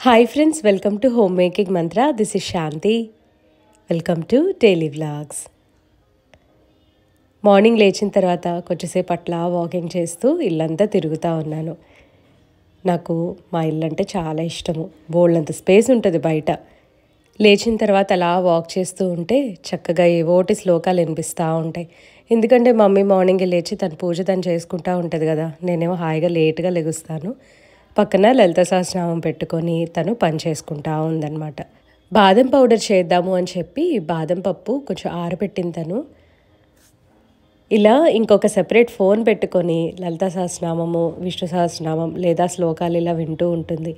Hi friends, welcome to Homemaking Mantra. This is Shanti. Welcome to Daily Vlogs. Morning లేచిన తర్వాత కొంచెంసేపు అట్లా walking చేస్తూ ఇల్లంతా తిరుగుతూ ఉన్నాను. నాకు మా ఇల్లు అంటే చాలా ఇష్టము. బోల్డంత స్పేస్ ఉంటుంది బయట. లేచిన తర్వాత అలా వాక్ చేస్తూ ఉంటే చక్కగా ఏవోటి శ్లోకాలు వినిపిస్తూ ఉంటాయి. ఎందుకంటే మమ్మీ మార్నింగ్ లేచి తన పూజ తను చేసుకుంటూ ఉంటుంది కదా. నేనేమో హాయిగా లేట్గా లెగుస్తాను. పక్కన లలిత సహస్రనామం పెట్టుకొని తను పని చేసుకుంటా ఉందన్నమాట. బాదం పౌడర్ చేద్దాము అని చెప్పి బాదం పప్పు కొంచెం ఆరబెట్టిన తను ఇలా ఇంకొక సెపరేట్ ఫోన్ పెట్టుకొని లలిత సహస్రనామము, విష్ణు సహస్రనామం లేదా శ్లోకాలు ఇలా వింటూ ఉంటుంది.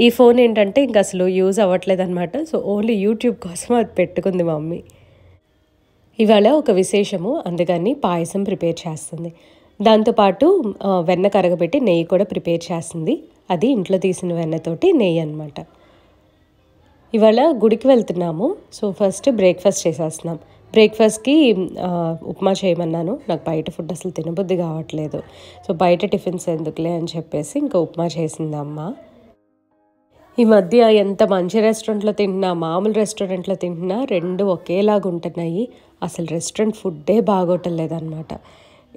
ఈ ఫోన్ ఏంటంటే ఇంక అసలు యూజ్ అవ్వట్లేదు అనమాట. సో ఓన్లీ యూట్యూబ్ కోసం అది పెట్టుకుంది మమ్మీ. ఇవాళ ఒక విశేషము, అందుకని పాయసం ప్రిపేర్ చేస్తుంది. దాంతోపాటు వెన్న కరగబెట్టి నెయ్యి కూడా ప్రిపేర్ చేస్తుంది. అది ఇంట్లో తీసిన వెన్నతోటి నెయ్యి అనమాట. ఇవాళ గుడికి వెళ్తున్నాము. సో ఫస్ట్ బ్రేక్ఫాస్ట్ చేసేస్తున్నాం. బ్రేక్ఫాస్ట్కి ఉప్మా చేయమన్నాను. నాకు బయట ఫుడ్ అసలు తినబుద్ధి కావట్లేదు. సో బయట టిఫిన్స్ ఎందుకులే అని చెప్పేసి ఇంకా ఉప్మా చేసింది అమ్మ. ఈ మధ్య ఎంత మంచి రెస్టారెంట్లో తింటున్నా, మామూలు రెస్టారెంట్లో తింటున్నా రెండు ఒకేలాగా ఉంటున్నాయి. అసలు రెస్టారెంట్ ఫుడ్డే బాగోటలేదన్నమాట.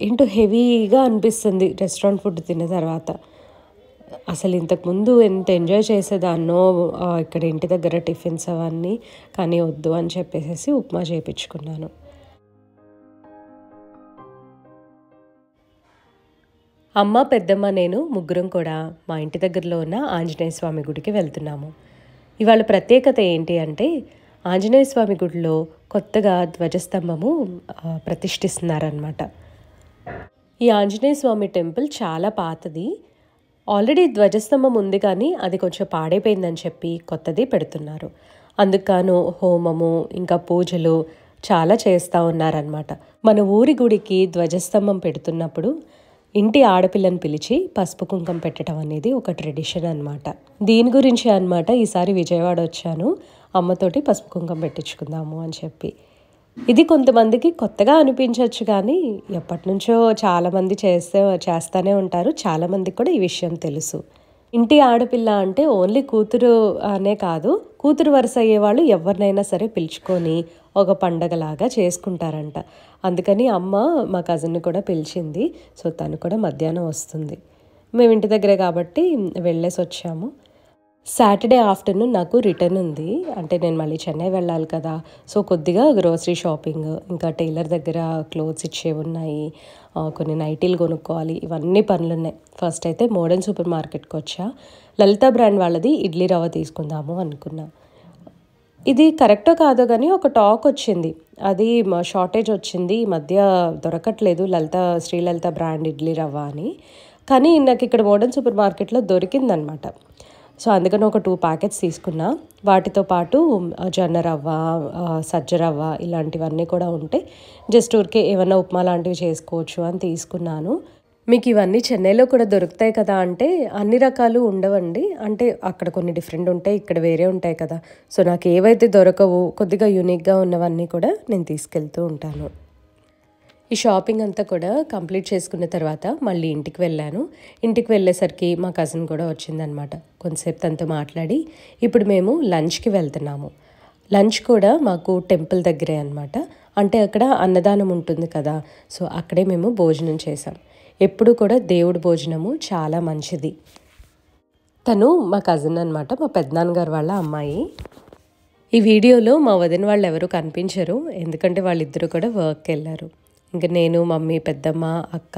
ఏంటో హెవీగా అనిపిస్తుంది రెస్టారెంట్ ఫుడ్ తిన్న తర్వాత. అసలు ఇంతకుముందు ఎంత ఎంజాయ్ చేసేదాన్నో ఇక్కడ ఇంటి దగ్గర టిఫిన్స్ అవన్నీ, కానీ వద్దు అని చెప్పేసి ఉప్మా చేయించుకున్నాను. అమ్మ, పెద్దమ్మ, నేను ముగ్గురం కూడా మా ఇంటి దగ్గరలో ఉన్న ఆంజనేయ స్వామి గుడికి వెళ్తున్నాము. ఇవాళ ప్రత్యేకత ఏంటి అంటే ఆంజనేయ స్వామి గుడిలో కొత్తగా ధ్వజస్తంభము ప్రతిష్ఠిస్తున్నారనమాట. ఈ ఆంజనేయ స్వామి టెంపుల్ చాలా పాతది. ఆల్రెడీ ధ్వజస్తంభం ఉంది కానీ అది కొంచెం పాడైపోయిందని చెప్పి కొత్తది పెడుతున్నారు. అందుకు హోమము ఇంకా పూజలు చాలా చేస్తూ ఉన్నారనమాట. మన ఊరి గుడికి ధ్వజస్తంభం పెడుతున్నప్పుడు ఇంటి ఆడపిల్లని పిలిచి పసుపు కుంకం పెట్టడం అనేది ఒక ట్రెడిషన్ అనమాట. దీని గురించి అనమాట ఈసారి విజయవాడ వచ్చాను. అమ్మతోటి పసుపు కుంకం పెట్టించుకుందాము అని చెప్పి. ఇది కొంతమందికి కొత్తగా అనిపించవచ్చు కానీ ఎప్పటి నుంచో చాలామంది చేస్తూనే ఉంటారు. చాలామందికి కూడా ఈ విషయం తెలుసు. ఇంటి ఆడపిల్ల అంటే ఓన్లీ కూతురు అనే కాదు, కూతురు వరుస అయ్యేవాళ్ళు ఎవరినైనా సరే పిలుచుకొని ఒక పండగలాగా చేసుకుంటారంట. అందుకని అమ్మ మా కజిన్ని కూడా పిలిచింది. సో తను కూడా మధ్యాహ్నం వస్తుంది. మేము ఇంటి దగ్గరే కాబట్టి వెళ్ళేసి వచ్చాము. సాటర్డే ఆఫ్టర్నూన్ నాకు రిటర్న్ ఉంది. అంటే నేను మళ్ళీ చెన్నై వెళ్ళాలి కదా. సో కొద్దిగా గ్రోసరీ షాపింగ్, ఇంకా టైలర్ దగ్గర క్లోత్స్ ఇచ్చేవి ఉన్నాయి, కొన్ని నైటీలు కొనుక్కోవాలి, ఇవన్నీ పనులు ఉన్నాయి. ఫస్ట్ అయితే మోడర్న్ సూపర్ మార్కెట్కి వచ్చా. లలిత బ్రాండ్ వాళ్ళది ఇడ్లీ రవ్వ తీసుకుందాము అనుకున్నా. ఇది కరెక్టో కాదో కానీ ఒక టాక్ వచ్చింది, అది షార్టేజ్ వచ్చింది, ఈ మధ్య దొరకట్లేదు శ్రీలలిత బ్రాండ్ ఇడ్లీ రవ్వ అని. కానీ నాకు ఇక్కడ మోడర్న్ సూపర్ మార్కెట్లో దొరికిందనమాట. సో అందుకని ఒక 2 ప్యాకెట్స్ తీసుకున్నా. వాటితో పాటు జొన్న రవ్వ, సజ్జ రవ్వ ఇలాంటివన్నీ కూడా ఉంటాయి. జస్ట్ ఊరికే ఏమన్నా ఉప్మా లాంటివి చేసుకోవచ్చు అని తీసుకున్నాను. మీకు ఇవన్నీ చెన్నైలో కూడా దొరుకుతాయి కదా అంటే అన్ని రకాలు ఉండవండి. అంటే అక్కడ కొన్ని డిఫరెంట్ ఉంటాయి, ఇక్కడ వేరే ఉంటాయి కదా. సో నాకు ఏవైతే దొరకవు, కొద్దిగా యూనిక్గా ఉన్నవన్నీ కూడా నేను తీసుకెళ్తూ ఉంటాను. ఈ షాపింగ్ అంతా కూడా కంప్లీట్ చేసుకున్న తర్వాత మళ్ళీ ఇంటికి వెళ్ళాను. ఇంటికి వెళ్ళేసరికి మా కజిన్ కూడా వచ్చిందనమాట. కొంతసేపు తనతో మాట్లాడి ఇప్పుడు మేము లంచ్కి వెళ్తున్నాము. లంచ్ కూడా మాకు టెంపుల్ దగ్గరే అనమాట. అంటే అక్కడ అన్నదానం ఉంటుంది కదా. సో అక్కడే మేము భోజనం చేసాం. ఎప్పుడు కూడా దేవుడి భోజనము చాలా మంచిది. తను మా కజిన్ అనమాట, మా పెద్దనాన్నగారు వాళ్ళ అమ్మాయి. ఈ వీడియోలో మా వదిన వాళ్ళు ఎవరు కనిపించరు, ఎందుకంటే వాళ్ళిద్దరూ కూడా వర్క్కి వెళ్ళారు. ఇంకా నేను, మమ్మీ, పెద్దమ్మ, అక్క,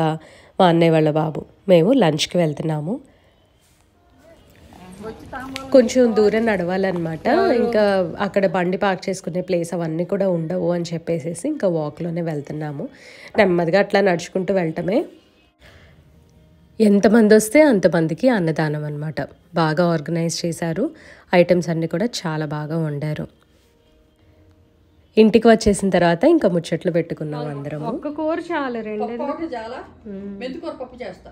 మా అన్నయ్య వాళ్ళ బాబు మేము లంచ్కి వెళ్తున్నాము. కొంచెం దూరం నడవాలన్నమాట. ఇంకా అక్కడ బండి పార్క్ చేసుకునే ప్లేస్ అవన్నీ కూడా ఉండవు అని చెప్పేసి ఇంకా వాక్లోనే వెళ్తున్నాము. నెమ్మదిగా అట్లా నడుచుకుంటూ వెళ్ళటమే. ఎంతమంది వస్తే అంతమందికి అన్నదానం అనమాట. బాగా ఆర్గనైజ్ చేశారు. ఐటమ్స్ అన్నీ కూడా చాలా బాగా వండారు. ఇంటికి వచ్చేసిన తర్వాత ఇంకా ముచ్చట్లు పెట్టుకున్నాం అందరం. ఒక్క కూర చాలు, రెండు మెంతికూర పప్పు చేస్తా.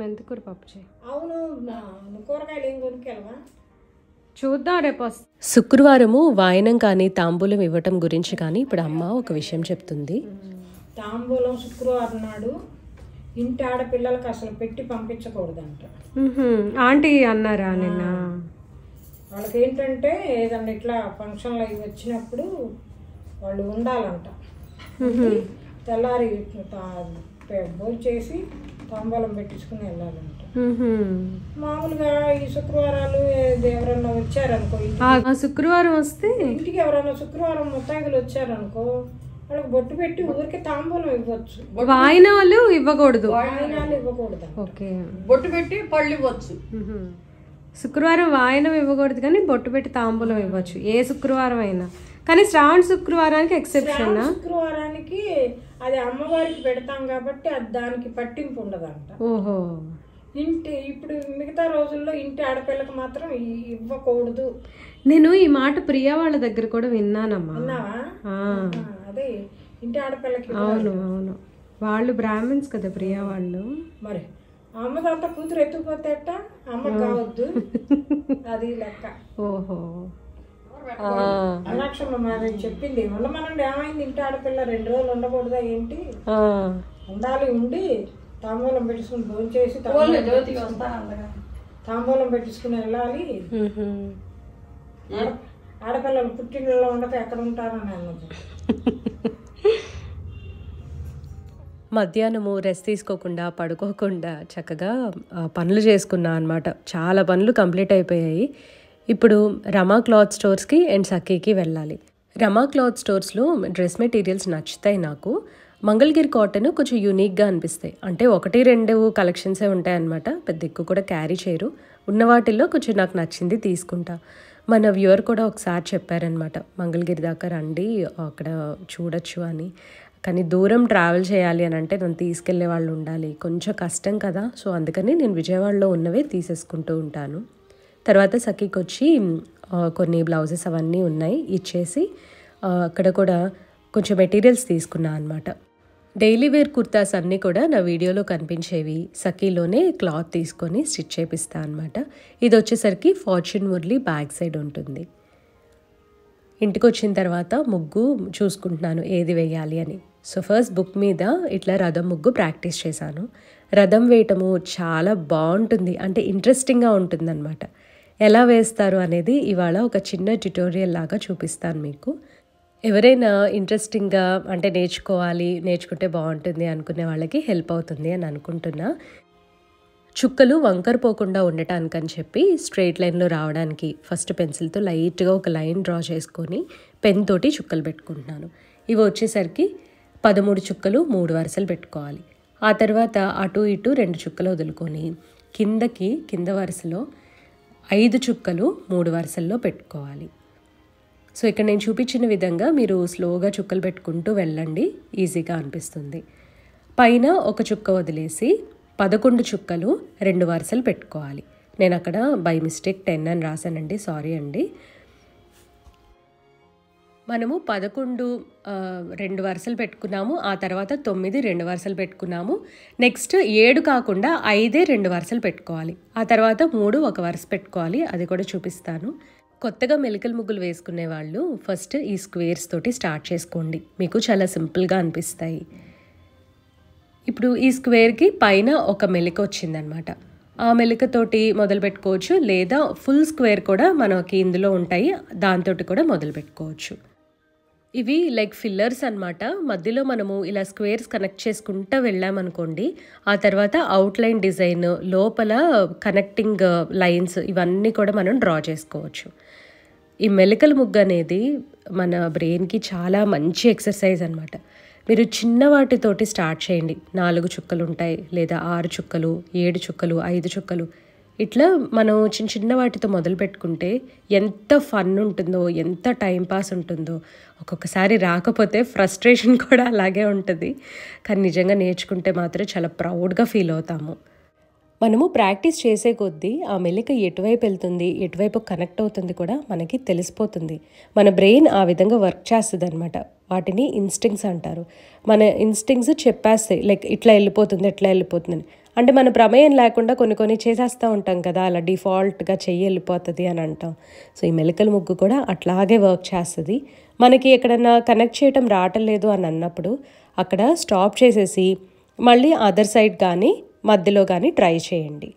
మెంతికూర పప్పు చేయి. అవును, కూరగాయలు ఏం కొనుక్కెళ్ళవా? చూద్దాం రేపు. శుక్రవారము వాయనం కానీ తాంబూలం ఇవ్వటం గురించి కానీ ఇప్పుడు అమ్మ ఒక విషయం చెప్తుంది. తాంబూలం శుక్రవారం నాడు ఇంటి ఆడపిల్లలకు అసలు పెట్టి పంపించకూడదంట. ఆంటీ అన్నారా నిన్న? వాళ్ళకి ఏంటంటే ఏదన్నా ఇట్లా ఫంక్షన్లు అవి వచ్చినప్పుడు వాళ్ళు ఉండాలంట. తెల్లారి భోజనం చేసి తాంబూలం పెట్టించుకుని వెళ్ళాలంట. మామూలుగా ఈ శుక్రవారాలు ఎవరన్నా వచ్చారనుకో, శుక్రవారం వస్తే ఇంటికి ఎవరన్నా శుక్రవారం ముత్తైదులు వచ్చారనుకో వాళ్ళకి బొట్టు పెట్టి ఊరికి తాంబూలం ఇవ్వచ్చు. వాయినాలు ఇవ్వకూడదు. వాయినాలు ఇవ్వకూడదు. ఓకే, బొట్టు పెట్టి పళ్ళు ఇవ్వచ్చు. శుక్రవారం వాయినం ఇవ్వకూడదు కానీ బొట్టు పెట్టి తాంబూలం ఇవ్వచ్చు ఏ శుక్రవారం అయినా. కానీ శ్రావణ శుక్రవారానికి ఎక్సెప్షన్. శుక్రవారానికి అది అమ్మవారికి పెడతాం కాబట్టి అది దానికి పట్టింపు ఉండదంట. ఓహో, ఇప్పుడు మిగతా రోజుల్లో ఇంటి ఆడపిల్లకి మాత్రం ఇవ్వకూడదు. నేను ఈ మాట ప్రియా వాళ్ళ దగ్గర కూడా విన్నానమ్మా. అదే ఇంటి ఆడపిల్లకి. అవును అవును, వాళ్ళు బ్రాహ్మణ్స్ కదా ప్రియా వాళ్ళు. మరి అమ్మదంతా కూతురు ఎత్తుకుపోతే అమ్మకి కావద్దు, అది లెక్క. ఓహో, అనాక్షమ్మ మరి చెప్పింది, ఉండమనండి ఏమైంది, ఇంటి ఆడపిల్ల 2 రోజులు ఉండకూడదా ఏంటి, ఉండాలి, ఉండి తాంబూలం పెట్టించుకుని భోజనం చేసి తాంబూలం పెట్టించుకుని వెళ్ళాలి. ఆడపిల్లలు పుట్టినలో ఉండక ఎక్కడ ఉంటారని అన్నది. మధ్యాహ్నము రెస్ట్ తీసుకోకుండా పడుకోకుండా చక్కగా పనులు చేసుకున్నా అనమాట. చాలా పనులు కంప్లీట్ అయిపోయాయి. ఇప్పుడు రమా క్లాత్ స్టోర్స్కి అండ్ సఖీకి వెళ్ళాలి. రమా క్లాత్ స్టోర్స్లో డ్రెస్ మెటీరియల్స్ నచ్చుతాయి నాకు. మంగళగిరి కాటన్ కొంచెం యూనిక్గా అనిపిస్తాయి. అంటే 1-2 కలెక్షన్సే ఉంటాయి అన్నమాట, పెద్ద ఎక్కువ కూడా క్యారీ చేయరు. ఉన్న వాటిల్లో కొంచెం నాకు నచ్చింది తీసుకుంటా. మన వ్యూవర్ కూడా ఒకసారి చెప్పారనమాట, మంగళగిరి దాకా రండి అక్కడ చూడొచ్చు అని. కానీ దూరం ట్రావెల్ చేయాలి అని అంటే నన్ను తీసుకెళ్లే వాళ్ళు ఉండాలి, కొంచెం కష్టం కదా. సో అందుకని నేను విజయవాడలో ఉన్నవే తీసేసుకుంటూ ఉంటాను. తర్వాత సఖీకి వచ్చి కొన్ని బ్లౌజెస్ అవన్నీ ఉన్నాయి ఇచ్చేసి అక్కడ కూడా కొంచెం మెటీరియల్స్ తీసుకున్నా అనమాట. డైలీ వేర్ కుర్తాస్ అన్నీ కూడా నా వీడియోలో కనిపించేవి సఖీలోనే క్లాత్ తీసుకొని స్టిచ్ చేపిస్తా అనమాట. ఇది వచ్చేసరికి ఫార్చ్యూన్ మురళి బ్యాక్ సైడ్ ఉంటుంది. ఇంటికి వచ్చిన తర్వాత ముగ్గు చూసుకుంటున్నాను ఏది వేయాలి అని. సో ఫస్ట్ బుక్ మీద ఇట్లా రథం ముగ్గు ప్రాక్టీస్ చేశాను. రథం వేయటము చాలా బాగుంటుంది, అంటే ఇంట్రెస్టింగ్గా ఉంటుంది అనమాట. ఎలా వేస్తారు అనేది ఇవాళ ఒక చిన్న ట్యుటోరియల్ లాగా చూపిస్తాను మీకు. ఎవరైనా ఇంట్రెస్టింగ్గా అంటే నేర్చుకుంటే బాగుంటుంది అనుకునే వాళ్ళకి హెల్ప్ అవుతుంది అని అనుకుంటున్నా. చుక్కలు వంకర పోకుండా ఉండటానికని చెప్పి స్ట్రైట్ లైన్లో రావడానికి ఫస్ట్ పెన్సిల్తో లైట్గా ఒక లైన్ డ్రా చేసుకొని పెన్ తోటి చుక్కలు పెట్టుకుంటున్నాను. ఇవి వచ్చేసరికి 13 చుక్కలు 3 వరుసలు పెట్టుకోవాలి. ఆ తర్వాత అటు ఇటు 2 చుక్కలు వదులుకొని కింద వరుసలో 5 చుక్కలు 3 వరుసల్లో పెట్టుకోవాలి. సో ఇక్కడ నేను చూపించిన విధంగా మీరు స్లోగా చుక్కలు పెట్టుకుంటూ వెళ్ళండి, ఈజీగా అనిపిస్తుంది. పైన ఒక చుక్క వదిలేసి 11 చుక్కలు 2 వరుసలు పెట్టుకోవాలి. నేను అక్కడ బై మిస్టేక్ 10 అని రాశానండి, సారీ అండి. మనము 11 2 వరుసలు పెట్టుకున్నాము, ఆ తర్వాత 9 2 వరుసలు పెట్టుకున్నాము. నెక్స్ట్ 7 కాకుండా 5 2 వరుసలు పెట్టుకోవాలి. ఆ తర్వాత 3 1 వరుస పెట్టుకోవాలి, అది కూడా చూపిస్తాను. కొత్తగా మెలికల ముగ్గులు వేసుకునే వాళ్ళు ఫస్ట్ ఈ స్క్వేర్స్ తోటి స్టార్ట్ చేసుకోండి, మీకు చాలా సింపుల్గా అనిపిస్తాయి. ఇప్పుడు ఈ స్క్వేర్కి పైన ఒక మెలిక వచ్చిందనమాట, ఆ మెలికతోటి మొదలు పెట్టుకోవచ్చు, లేదా ఫుల్ స్క్వేర్ కూడా మనకి ఇందులో ఉంటాయి, దాంతో కూడా మొదలు పెట్టుకోవచ్చు. ఇవి లైక్ ఫిల్లర్స్ అనమాట. మధ్యలో మనము ఇలా స్క్వేర్స్ కనెక్ట్ చేసుకుంటూ వెళ్ళామనుకోండి, ఆ తర్వాత అవుట్లైన్ డిజైన్, లోపల కనెక్టింగ్ లైన్స్ ఇవన్నీ కూడా మనం డ్రా చేసుకోవచ్చు. ఈ మెలికల ముగ్గు అనేది మన బ్రెయిన్కి చాలా మంచి ఎక్సర్సైజ్ అనమాట. మీరు చిన్న వాటితోటి స్టార్ట్ చేయండి. 4 చుక్కలు ఉంటాయి, లేదా 6 చుక్కలు, 7 చుక్కలు, 5 చుక్కలు, ఇట్లా మనం చిన్న వాటితో మొదలు పెట్టుకుంటే ఎంత ఫన్ ఉంటుందో, ఎంత టైంపాస్ ఉంటుందో. ఒక్కొక్కసారి రాకపోతే ఫ్రస్ట్రేషన్ కూడా అలాగే ఉంటుంది, కానీ నిజంగా నేర్చుకుంటే మాత్రం చాలా ప్రౌడ్గా ఫీల్ అవుతాము. మనము ప్రాక్టీస్ చేసే కొద్దీ ఆ మెలిక ఎటువైపు వెళ్తుంది, ఎటువైపు కనెక్ట్ అవుతుంది కూడా మనకి తెలిసిపోతుంది. మన బ్రెయిన్ ఆ విధంగా వర్క్ చేస్తుంది అనమాట. వాటిని ఇన్స్టింక్ట్స్ అంటారు. మన ఇన్స్టింక్ట్స్ చెప్పేస్తాయి, లైక్ ఇట్లా వెళ్ళిపోతుంది, ఎట్లా వెళ్ళిపోతుందని. అంటే మన ప్రమేయం లేకుండా కొన్ని చేసేస్తూ ఉంటాం కదా, అలా డిఫాల్ట్గా చెయ్యి వెళ్ళిపోతుంది అని అంటాం. సో ఈ మెలికల ముగ్గు కూడా అట్లాగే వర్క్ చేస్తుంది. మనకి ఎక్కడన్నా కనెక్ట్ చేయటం రావటం లేదు అని అన్నప్పుడు అక్కడ స్టాప్ చేసేసి మళ్ళీ అదర్ సైడ్ కానీ మధ్యలో కానీ ట్రై చేయండి.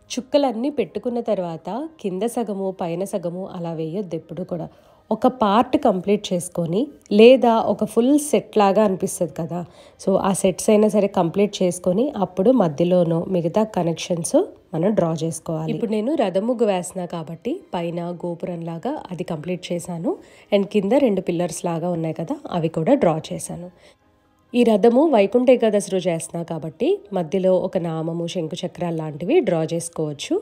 చుక్కలన్నీ పెట్టుకున్న తర్వాత కింద సగము పైన సగము అలా వేయొద్దు ఎప్పుడు కూడా. ఒక పార్ట్ కంప్లీట్ చేసుకొని, లేదా ఒక ఫుల్ సెట్ లాగా అనిపిస్తుంది కదా, సో ఆ సెట్స్ అయినా సరే కంప్లీట్ చేసుకొని అప్పుడు మధ్యలోనూ మిగతా కనెక్షన్స్ మనం డ్రా చేసుకోవాలి. ఇప్పుడు నేను రథం ముగ్గు వేస్తున్నా కాబట్టి పైన గోపురంలాగా అది కంప్లీట్ చేశాను. అండ్ కింద 2 పిల్లర్స్ లాగా ఉన్నాయి కదా, అవి కూడా డ్రా చేశాను. ఈ రథము వైకుంఠ ఏకాదశి రోజు వేస్తున్నా కాబట్టి మధ్యలో ఒక నామము, శంకు చక్రాలు లాంటివి డ్రా చేసుకోవచ్చు.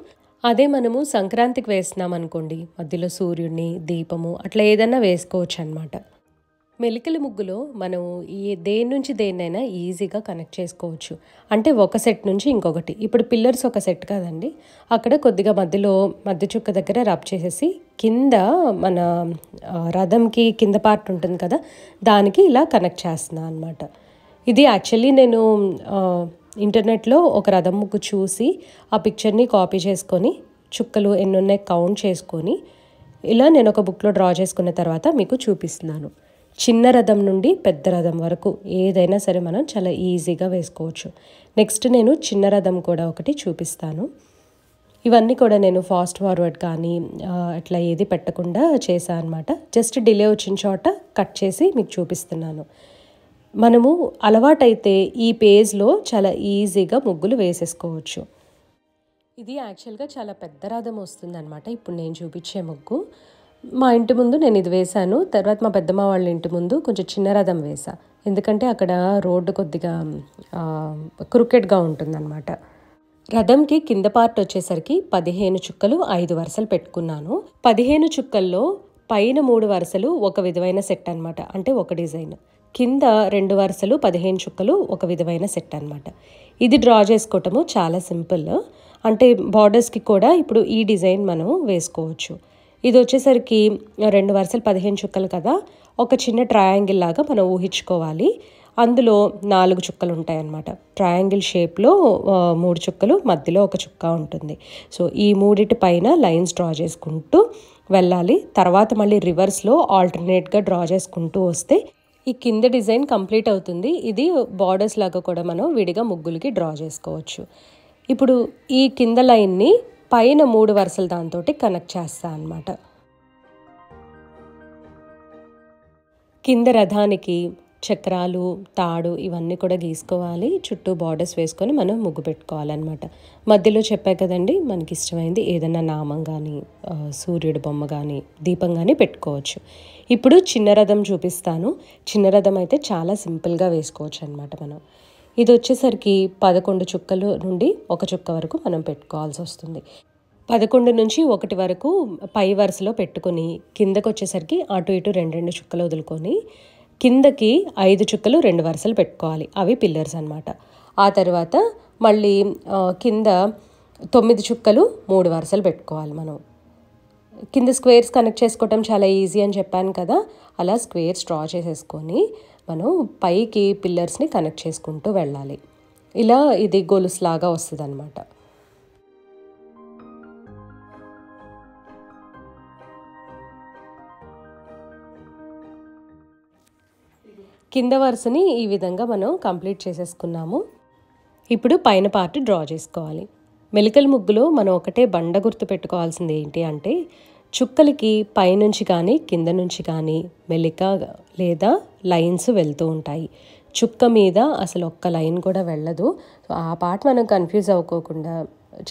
అదే మనము సంక్రాంతికి వేస్తున్నాం అనుకోండి, మధ్యలో సూర్యుడిని, దీపము అట్లా ఏదైనా వేసుకోవచ్చు అనమాట. మెలికల ముగ్గులో మనం దేని నుంచి దేన్నైనా ఈజీగా కనెక్ట్ చేసుకోవచ్చు. అంటే ఒక సెట్ నుంచి ఇంకొకటి. ఇప్పుడు పిల్లర్స్ ఒక సెట్ కదండి, అక్కడ కొద్దిగా మధ్య చుక్క దగ్గర రబ్ చేసేసి కింద మన రథంకి కింద పార్ట్ ఉంటుంది కదా, దానికి ఇలా కనెక్ట్ చేస్తున్నాను అనమాట. ఇది యాక్చువల్లీ నేను ఇంటర్నెట్లో ఒక రథం ముగ్గు చూసి ఆ పిక్చర్ని కాపీ చేసుకొని చుక్కలు ఎన్ని ఉన్నాయి కౌంట్ చేసుకొని ఇలా నేను ఒక బుక్లో డ్రా చేసుకున్న తర్వాత మీకు చూపిస్తున్నాను. చిన్న రథం నుండి పెద్ద రథం వరకు ఏదైనా సరే మనం చాలా ఈజీగా వేసుకోవచ్చు. నెక్స్ట్ నేను చిన్న రథం కూడా ఒకటి చూపిస్తాను. ఇవన్నీ కూడా నేను ఫాస్ట్ ఫార్వర్డ్ కానీ అట్లా ఏది పెట్టకుండా చేశాను అనమాట. జస్ట్ డిలే వచ్చిన చోట కట్ చేసి మీకు చూపిస్తున్నాను. మనము అలవాటైతే ఈ పేజ్లో చాలా ఈజీగా ముగ్గులు వేసేసుకోవచ్చు. ఇది యాక్చువల్గా చాలా పెద్ద రథం వస్తుందన్నమాట. ఇప్పుడు నేను చూపించే ముగ్గు మా ఇంటి ముందు నేను ఇది వేశాను. తర్వాత మా పెద్దమ్మ వాళ్ళ ఇంటి ముందు కొంచెం చిన్న రథం వేసా, ఎందుకంటే అక్కడ రోడ్డు కొద్దిగా క్రికెట్గా ఉంటుందన్నమాట. రథంకి కింద పార్ట్ వచ్చేసరికి 15 చుక్కలు 5 వరుసలు పెట్టుకున్నాను. 15 చుక్కల్లో పైన 3 వరుసలు ఒక విధమైన సెట్ అనమాట, అంటే ఒక డిజైన్. కింద 2 వరుసలు 15 చుక్కలు ఒక విధమైన సెట్ అనమాట. ఇది డ్రా చేసుకోవటము చాలా సింపుల్. అంటే బార్డర్స్కి కూడా ఇప్పుడు ఈ డిజైన్ మనం వేసుకోవచ్చు. ఇది వచ్చేసరికి 2 వరుసలు 15 చుక్కలు కదా, ఒక చిన్న ట్రయాంగిల్ లాగా మనం ఊహించుకోవాలి. అందులో 4 చుక్కలు ఉంటాయి అన్నమాట. ట్రయాంగిల్ షేప్లో 3 చుక్కలు, మధ్యలో ఒక చుక్క ఉంటుంది. సో ఈ మూడిటి పైన లైన్స్ డ్రా చేసుకుంటూ వెళ్ళాలి. తర్వాత మళ్ళీ రివర్స్లో ఆల్టర్నేట్గా డ్రా చేసుకుంటూ వస్తే ఈ కింద డిజైన్ కంప్లీట్ అవుతుంది. ఇది బార్డర్స్ లాగా కూడా మనం విడిగా ముగ్గులకి డ్రా చేసుకోవచ్చు. ఇప్పుడు ఈ కింద లైన్ని పైన 3 వరుసల దాంతో కనెక్ట్ చేస్తా అన్నమాట. కింద రథానికి చక్రాలు, తాడు ఇవన్నీ కూడా గీసుకోవాలి. చుట్టూ బార్డర్స్ వేసుకొని మనం ముగ్గు పెట్టుకోవాలన్నమాట. మధ్యలో చెప్పా కదండి, మనకి ఇష్టమైంది ఏదైనా నామం కానీ, సూర్యుడి బొమ్మ కానీ, దీపం కానీ పెట్టుకోవచ్చు. ఇప్పుడు చిన్న రథం చూపిస్తాను. చిన్న రథం అయితే చాలా సింపుల్గా వేసుకోవచ్చు అనమాట. మనం ఇది వచ్చేసరికి 11 చుక్కలు నుండి 1 చుక్క వరకు మనం పెట్టుకోవాల్సి వస్తుంది. 11 నుంచి 1 వరకు పై వరుసలో పెట్టుకొని కిందకు వచ్చేసరికి అటు ఇటు 2 చుక్కలు వదులుకొని కిందకి 5 చుక్కలు 2 వరుసలు పెట్టుకోవాలి. అవి పిల్లర్స్ అనమాట. ఆ తర్వాత మళ్ళీ కింద 9 చుక్కలు 3 వరుసలు పెట్టుకోవాలి. మనం కింద స్క్వేర్స్ కనెక్ట్ చేసుకోవటం చాలా ఈజీ అని చెప్పాను కదా, అలా స్క్వేర్స్ డ్రా చేసేసుకొని మనం పైకి పిల్లర్స్ని కనెక్ట్ చేసుకుంటూ వెళ్ళాలి. ఇలా ఇది గొలుసులాగా వస్తుంది అనమాట. కింద వరుసని ఈ విధంగా మనం కంప్లీట్ చేసేసుకున్నాము. ఇప్పుడు పైన పార్ట్ డ్రా చేసుకోవాలి. మెలికల ముగ్గులో మనం ఒకటే బండ గుర్తు పెట్టుకోవాల్సింది ఏంటి అంటే, చుక్కలకి పైనుంచి కానీ కింద నుంచి కానీ మెలిక లేదా లైన్స్ వెళ్తూ ఉంటాయి. చుక్క మీద అసలు ఒక్క లైన్ కూడా వెళ్ళదు. సో ఆ పార్ట్ మనం కన్ఫ్యూజ్ అవ్వకోకుండా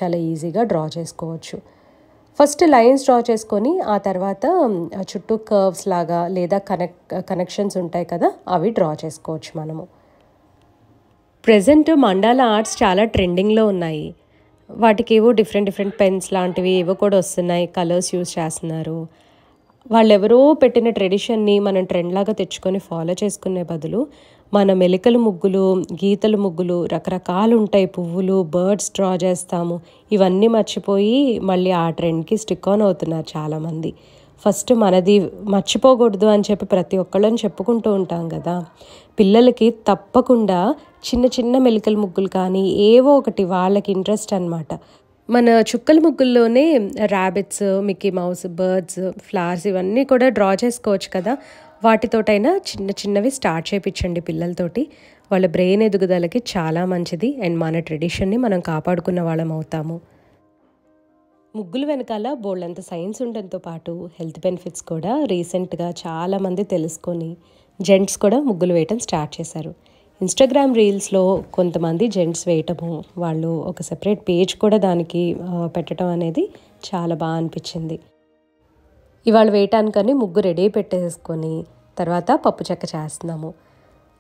చాలా ఈజీగా డ్రా చేసుకోవచ్చు. ఫస్ట్ లైన్స్ డ్రా చేసుకొని ఆ తర్వాత చుట్టూ కర్వ్స్ లాగా లేదా కనెక్షన్స్ ఉంటాయి కదా, అవి డ్రా చేసుకోవచ్చు మనము. ప్రెజెంట్ మండాల ఆర్ట్స్ చాలా ట్రెండింగ్లో ఉన్నాయి. వాటికి ఏవో డిఫరెంట్ పెన్స్ లాంటివి ఏవో కూడా వస్తున్నాయి, కలర్స్ యూజ్ చేస్తున్నారు. వాళ్ళెవరో పెట్టిన ట్రెడిషన్ని మనం ట్రెండ్ లాగా తెచ్చుకొని ఫాలో చేసుకునే బదులు మన మెలికల ముగ్గులు, గీతల ముగ్గులు రకరకాలు ఉంటాయి, పువ్వులు, బర్డ్స్ డ్రా చేస్తాము, ఇవన్నీ మర్చిపోయి మళ్ళీ ఆ ట్రెండ్కి స్టిక్ ఆన్ అవుతున్నారు చాలామంది. ఫస్ట్ మనది మర్చిపోకూడదు అని చెప్పి ప్రతి ఒక్కళ్ళని చెప్పుకుంటూ ఉంటాం కదా. పిల్లలకి తప్పకుండా చిన్న మెలికల ముగ్గులు కానీ ఏవో ఒకటి వాళ్ళకి ఇంట్రెస్ట్ అన్నమాట. మన చుక్కల ముగ్గుల్లోనే rabbits, Mickey Mouse, birds, flowers ఇవన్నీ కూడా డ్రా చేసుకోవచ్చు కదా. వాటితోటైనా చిన్న చిన్నవి స్టార్ట్ చేయించండి పిల్లలతోటి. వాళ్ళ బ్రెయిన్ ఎదుగుదలకి చాలా మంచిది అండ్ మన ట్రెడిషన్ని మనం కాపాడుకున్న వాళ్ళం అవుతాము. ముగ్గులు వెనకాల బోల్డంత సైన్స్ ఉండడంతో పాటు హెల్త్ బెనిఫిట్స్ కూడా రీసెంట్గా చాలామంది తెలుసుకొని జెంట్స్ కూడా ముగ్గులు వేయటం స్టార్ట్ చేశారు. ఇన్స్టాగ్రామ్ రీల్స్లో కొంతమంది జెంట్స్ వేయటము, వాళ్ళు ఒక సెపరేట్ పేజ్ కూడా దానికి పెట్టడం అనేది చాలా బాగా అనిపించింది. ఇవాళ వేయటానికని ముగ్గు రెడీ పెట్టేసుకొని తర్వాత పప్పు చెక్క చేస్తున్నాము.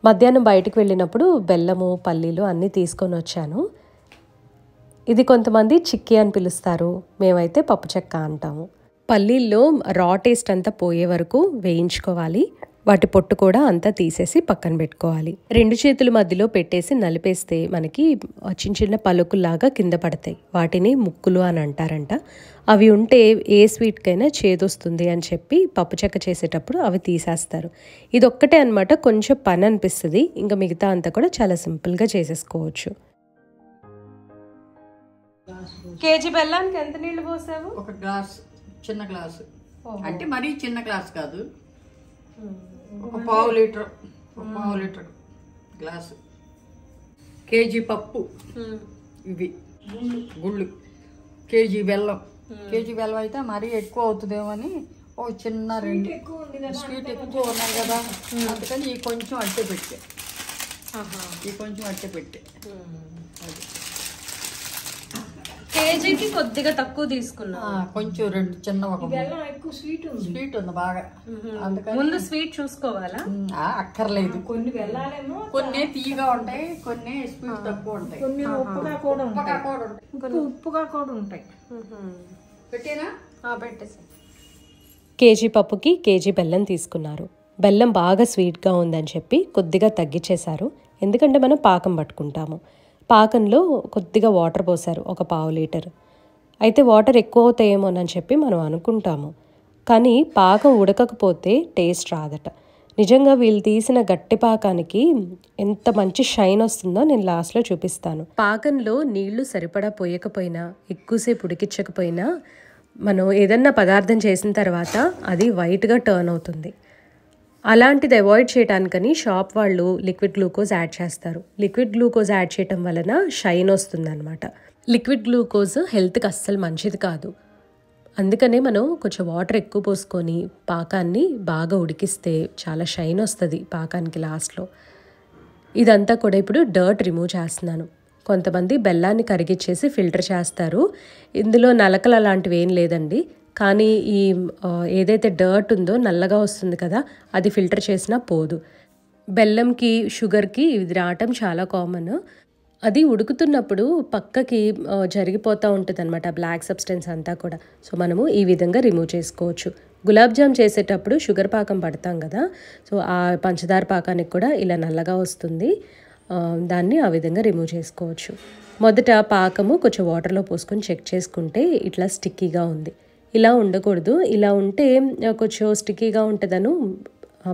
మధ్యాహ్నం బయటకు వెళ్ళినప్పుడు బెల్లము, పల్లీలు అన్నీ తీసుకొని వచ్చాను. ఇది కొంతమంది చిక్కీ అని పిలుస్తారు, మేమైతే పప్పు చెక్క అంటాము. పల్లీల్లో రా టేస్ట్ అంతా పోయే వరకు వేయించుకోవాలి. వాటి పొట్టు కూడా అంతా తీసేసి పక్కన పెట్టుకోవాలి. 2 చేతుల మధ్యలో పెట్టేసి నలిపేస్తే మనకి చిన్న చిన్న పలుకుల్లాగా కింద పడతాయి. వాటిని ముక్కులు అని అంటారంట. అవి ఉంటే ఏ స్వీట్కైనా చేదొస్తుంది అని చెప్పి పప్పు చెక్క చేసేటప్పుడు అవి తీసేస్తారు. ఇది ఒక్కటే అనమాట కొంచెం పని అనిపిస్తుంది. ఇంకా మిగతా అంతా కూడా చాలా సింపుల్గా చేసేసుకోవచ్చు. కేజీ బెల్లానికి ఎంత నీళ్లు పోసావు? 1 గ్లాస్, చిన్న గ్లాసు. అంటే మరీ చిన్న గ్లాస్ కాదు, ఒక పావు లీటర్ గ్లాసు. కేజీ పప్పు, ఇవి గుళ్ళు, కేజీ బెల్లం. కేజీ బెల్లం అయితే మరీ ఎక్కువ అవుతుందేమో అని ఒక చిన్న 2 స్వీట్ ఎక్కువ ఉన్నాయి కదా, అందుకని ఈ కొంచెం అట్టే పెట్టే. కేజీకి కొద్దిగా తక్కువ తీసుకున్నా, కొంచెం 2 చిన్న, ఒక ఎక్కువ స్వీట్ ఉంది బాగా. అందుకని ముందు స్వీట్ చూసుకోవాలా? అక్కర్లేదు. కొన్ని వెళ్ళాలేమో, కొన్ని తీయగా ఉంటాయి, కొన్ని స్వీట్ తక్కువ ఉంటాయి, కొన్ని ఉప్పుగా కూడా ఉంటాయి. పెట్టేనా? పెట్టేసి. కేజీ పప్పుకి కేజీ బెల్లం తీసుకున్నారు. బెల్లం బాగా స్వీట్గా ఉందని చెప్పి కొద్దిగా తగ్గించేశారు, ఎందుకంటే మనం పాకం పట్టుకుంటాము. పాకంలో కొద్దిగా వాటర్ పోసారు, ఒక పావు లీటర్. అయితే వాటర్ ఎక్కువ అవుతాయేమోనని చెప్పి మనం అనుకుంటాము, కానీ పాకం ఉడకకపోతే టేస్ట్ రాదట. నిజంగా వీళ్ళు తీసిన గట్టి పాకానికి ఎంత మంచి షైన్ వస్తుందో నేను లాస్ట్లో చూపిస్తాను. పాకంలో నీళ్లు సరిపడా పోయకపోయినా, ఎక్కువసేపు ఉడికించకపోయినా, మనం ఏదన్నా పదార్థం చేసిన తర్వాత అది వైట్గా టర్న్ అవుతుంది. అలాంటిది అవాయిడ్ చేయడానికని షాప్ వాళ్ళు లిక్విడ్ గ్లూకోజ్ యాడ్ చేస్తారు. లిక్విడ్ గ్లూకోజ్ యాడ్ చేయటం వలన షైన్ వస్తుందన్నమాట. లిక్విడ్ గ్లూకోజ్ హెల్త్కి అస్సలు మంచిది కాదు. అందుకనే మనం కొంచెం వాటర్ ఎక్కువ పోసుకొని పాకాన్ని బాగా ఉడికిస్తే చాలా షైన్ వస్తుంది పాకానికి లాస్ట్లో. ఇదంతా కూడా ఇప్పుడు డర్ట్ రిమూవ్ చేస్తున్నాను. కొంతమంది బెల్లాన్ని కరిగిచ్చేసి ఫిల్టర్ చేస్తారు. ఇందులో నలకలు అలాంటివి ఏం లేదండి, కానీ ఈ ఏదైతే డర్ట్ ఉందో నల్లగా వస్తుంది కదా, అది ఫిల్టర్ చేసినా పోదు. బెల్లంకి షుగర్కి ఇది రావటం చాలా కామన్. అది ఉడుకుతున్నప్పుడు పక్కకి జరిగిపోతూ ఉంటుంది అనమాట బ్లాక్ సబ్స్టెన్స్ అంతా కూడా. సో మనము ఈ విధంగా రిమూవ్ చేసుకోవచ్చు. గులాబ్ జామ్ చేసేటప్పుడు షుగర్ పాకం పడతాం కదా, సో ఆ పంచదార పాకానికి కూడా ఇలా నల్లగా వస్తుంది. దాన్ని ఆ విధంగా రిమూవ్ చేసుకోవచ్చు. మొదట పాకము కొంచెం వాటర్లో పోసుకొని చెక్ చేసుకుంటే ఇట్లా స్టిక్కీగా ఉంది. ఇలా ఉండకూడదు, ఇలా ఉంటే కొంచెం స్టిక్కీగా ఉంటుందను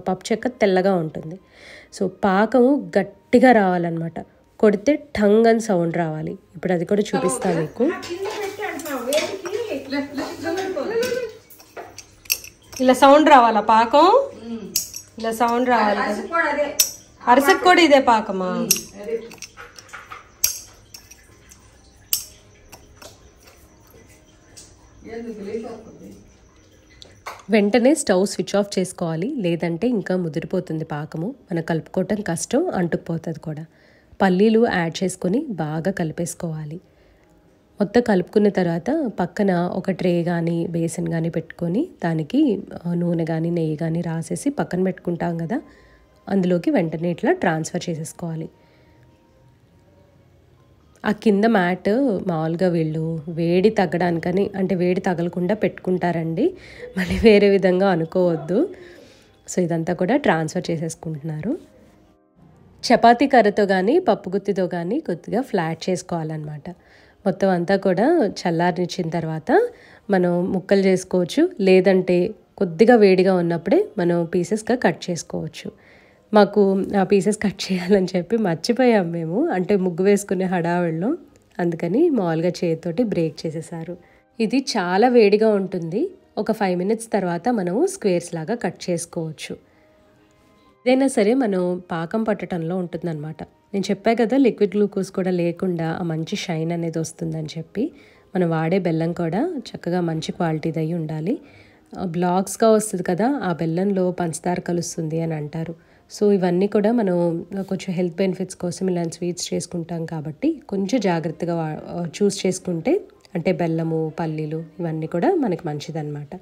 పప్పు చెక్క తెల్లగా ఉంటుంది. సో పాకము గట్టిగా రావాలన్నమాట, కొడితే టంగ్ అని సౌండ్ రావాలి. ఇప్పుడు అది కూడా చూపిస్తాను మీకు. ఇలా సౌండ్ రావాలా పాకం? ఇలా సౌండ్ రావాలి కదా. అరిసెకు కూడా ఇదే పాకమా? వెంటనే స్టవ్ స్విచ్ ఆఫ్ చేసుకోవాలి, లేదంటే ఇంకా ముదిరిపోతుంది పాకము. మనం కలుపుకోవటం కష్టం, అంటుకుపోతుంది కూడా. పల్లీలు యాడ్ చేసుకొని బాగా కలిపేసుకోవాలి. మొత్తం కలుపుకున్న తర్వాత పక్కన ఒక ట్రే కానీ బేసిన్ కానీ పెట్టుకొని దానికి నూనె కానీ నెయ్యి కానీ రాసేసి పక్కన పెట్టుకుంటాం కదా, అందులోకి వెంటనే ఇట్లా ట్రాన్స్ఫర్ చేసేసుకోవాలి. ఆ కింద మ్యాట్ మామూలుగా వీళ్ళు వేడి తగ్గడానికని, అంటే వేడి తగలకుండా పెట్టుకుంటారండి, మళ్ళీ వేరే విధంగా అనుకోవద్దు. సో ఇదంతా కూడా ట్రాన్స్ఫర్ చేసేసుకుంటున్నారు. చపాతీ కర్రతో కానీ పప్పు గుత్తితో కానీ కొద్దిగా ఫ్లాట్ చేసుకోవాలన్నమాట. మొత్తం అంతా కూడా చల్లారించిన తర్వాత మనం ముక్కలు చేసుకోవచ్చు, లేదంటే కొద్దిగా వేడిగా ఉన్నప్పుడే మనం పీసెస్గా కట్ చేసుకోవచ్చు. మాకు ఆ పీసెస్ కట్ చేయాలని చెప్పి మర్చిపోయాం మేము, అంటే ముగ్గు వేసుకునే హడావిడిలో, అందుకని మామూలుగా చేతితోటి బ్రేక్ చేసేసారు. ఇది చాలా వేడిగా ఉంటుంది. ఒక 5 minutes తర్వాత మనము స్క్వేర్స్ లాగా కట్ చేసుకోవచ్చు. ఏదైనా సరే మనం పాకం పట్టడంలో ఉంటుందన్నమాట. నేను చెప్పా కదా లిక్విడ్ గ్లూకోజ్ కూడా లేకుండా ఆ మంచి షైన్ అనేది వస్తుందని చెప్పి. మనం వాడే బెల్లం కూడా చక్కగా మంచి క్వాలిటీది అయి ఉండాలి. బ్లాక్స్గా వస్తుంది కదా, ఆ బెల్లంలో పంచదార కలుస్తుంది అని అంటారు. సో ఇవన్నీ కూడా మనం కొంచెం హెల్త్ బెనిఫిట్స్ కోసం ఇలాంటి స్వీట్స్ చేసుకుంటాం కాబట్టి కొంచెం జాగ్రత్తగా చూస్ చేసుకుంటే, అంటే బెల్లము, పల్లీలు ఇవన్నీ కూడా మనకి మంచిదన్నమాట.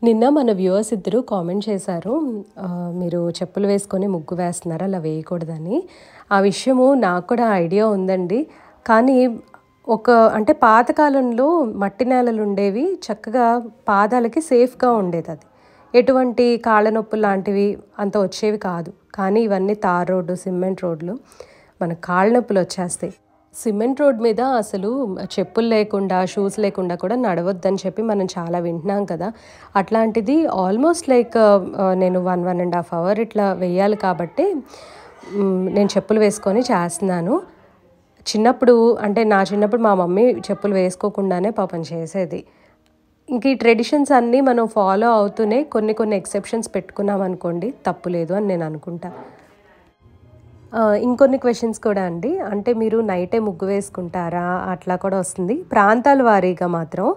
నిన్న మన వ్యూవర్స్ ఇద్దరు కామెంట్ చేశారు, మీరు చెప్పులు వేసుకొని ముగ్గు వేస్తున్నారు, అలా వేయకూడదని. ఆ విషయము నాకు కూడా ఐడియా ఉందండి. కానీ అంటే పాతకాలంలో మట్టి నేలలు ఉండేవి, చక్కగా పాదాలకి సేఫ్గా ఉండేది. అది ఎటువంటి కాళ్ళ నొప్పులు లాంటివి అంత వచ్చేవి కాదు. కానీ ఇవన్నీ తార్ రోడ్డు, సిమెంట్ రోడ్లు, మన కాళ్ళ నొప్పులు వచ్చేస్తాయి. సిమెంట్ రోడ్ మీద అసలు చెప్పులు లేకుండా, షూస్ లేకుండా కూడా నడవద్దని చెప్పి మనం చాలా వింటున్నాం కదా. అట్లాంటిది ఆల్మోస్ట్ లైక్ నేను 1.5 hours ఇట్లా వేయాలి కాబట్టి నేను చెప్పులు వేసుకొని చేస్తున్నాను. చిన్నప్పుడు, అంటే నా చిన్నప్పుడు మా మమ్మీ చెప్పులు వేసుకోకుండానే పాపం చేసేది. ఇంక ఈ ట్రెడిషన్స్ అన్నీ మనం ఫాలో అవుతూనే కొన్ని ఎక్సెప్షన్స్ పెట్టుకున్నాం అనుకోండి, తప్పు లేదు అని నేను అనుకుంటా. ఇంకొన్ని క్వశ్చన్స్ కూడా అండి, అంటే మీరు నైటే ముగ్గు వేసుకుంటారా అట్లా కూడా వస్తుంది. ప్రాంతాల వారీగా మాత్రం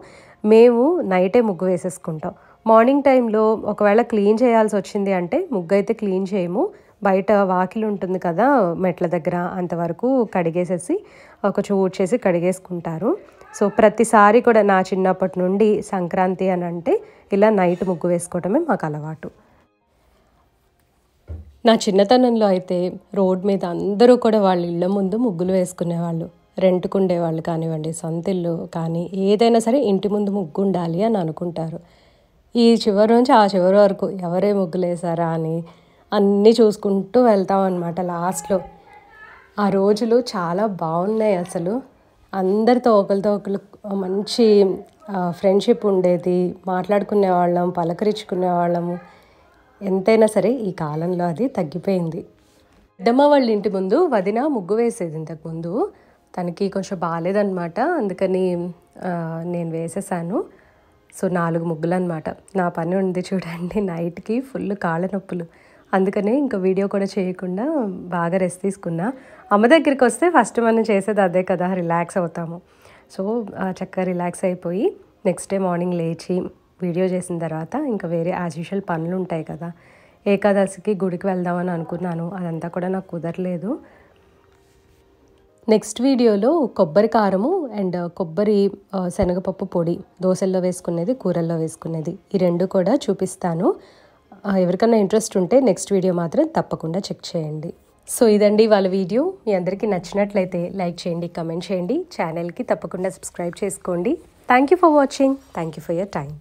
మేము నైటే ముగ్గు వేసేసుకుంటాం. మార్నింగ్ టైంలో ఒకవేళ క్లీన్ చేయాల్సి వచ్చింది అంటే ముగ్గు అయితే క్లీన్ చేయము. బయట వాకిలి ఉంటుంది కదా మెట్ల దగ్గర, అంతవరకు కడిగేసేసి కొంచెం ఊడ్చేసి కడిగేసుకుంటారు. సో ప్రతిసారి కూడా నా చిన్నప్పటి నుండి సంక్రాంతి అని అంటే ఇలా నైట్ ముగ్గు వేసుకోవటమే మాకు అలవాటు. నా చిన్నతనంలో అయితే రోడ్ మీద అందరూ కూడా వాళ్ళ ఇళ్ళ ముందు ముగ్గులు వేసుకునేవాళ్ళు. రెంట్కు ఉండేవాళ్ళు కానివ్వండి, సొంత ఇల్లు కానీ ఏదైనా సరే ఇంటి ముందు ముగ్గు ఉండాలి అని అనుకుంటారు. ఈ చివరి నుంచి ఆ చివరి వరకు ఎవరే ముగ్గులు వేసారా అని అన్నీ చూసుకుంటూ వెళ్తాం అన్నమాట. లాస్ట్లో ఆ రోజులు చాలా బాగున్నాయి అసలు. అందరితో ఒకరితో ఒకరు మంచి ఫ్రెండ్షిప్ ఉండేది, మాట్లాడుకునే వాళ్ళం, పలకరించుకునే వాళ్ళము. ఎంతైనా సరే ఈ కాలంలో అది తగ్గిపోయింది. పెద్దమ్మ వాళ్ళ ఇంటి ముందు వదిన ముగ్గు వేసేది ఇంతకుముందు. తనకి కొంచెం బాగాలేదన్నమాట, అందుకని నేను వేసేసాను. సో 4 ముగ్గులు అనమాట. నా పని ఉంది చూడండి, నైట్కి ఫుల్ కాళ్ళ నొప్పులు. అందుకనే ఇంకా వీడియో కూడా చేయకుండా బాగా రెస్ట్ తీసుకున్నా. అమ్మ దగ్గరికి వస్తే ఫస్ట్ మనం చేసేది అదే కదా, రిలాక్స్ అవుతాము. సో చక్కగా రిలాక్స్ అయిపోయి నెక్స్ట్ డే మార్నింగ్ లేచి వీడియో చేసిన తర్వాత ఇంకా వేరే యాజ్ యూజువల్ పనులు ఉంటాయి కదా. ఏకాదశికి గుడికి వెళ్దామని అనుకున్నాను, అదంతా కూడా నాకు కుదరలేదు. నెక్స్ట్ వీడియోలో కొబ్బరి కారము అండ్ కొబ్బరి శనగపప్పు పొడి, దోశల్లో వేసుకునేది, కూరల్లో వేసుకునేది, ఈ 2 కూడా చూపిస్తాను. ఎవరికైనా ఇంట్రెస్ట్ ఉంటే నెక్స్ట్ వీడియో మాత్రం తప్పకుండా చెక్ చేయండి. సో ఇదండి వాళ్ళ వీడియో. మీ అందరికీ నచ్చినట్లయితే లైక్ చేయండి, కమెంట్ చేయండి, ఛానల్కి తప్పకుండా సబ్స్క్రైబ్ చేసుకోండి. Thank you for watching. Thank you for your time.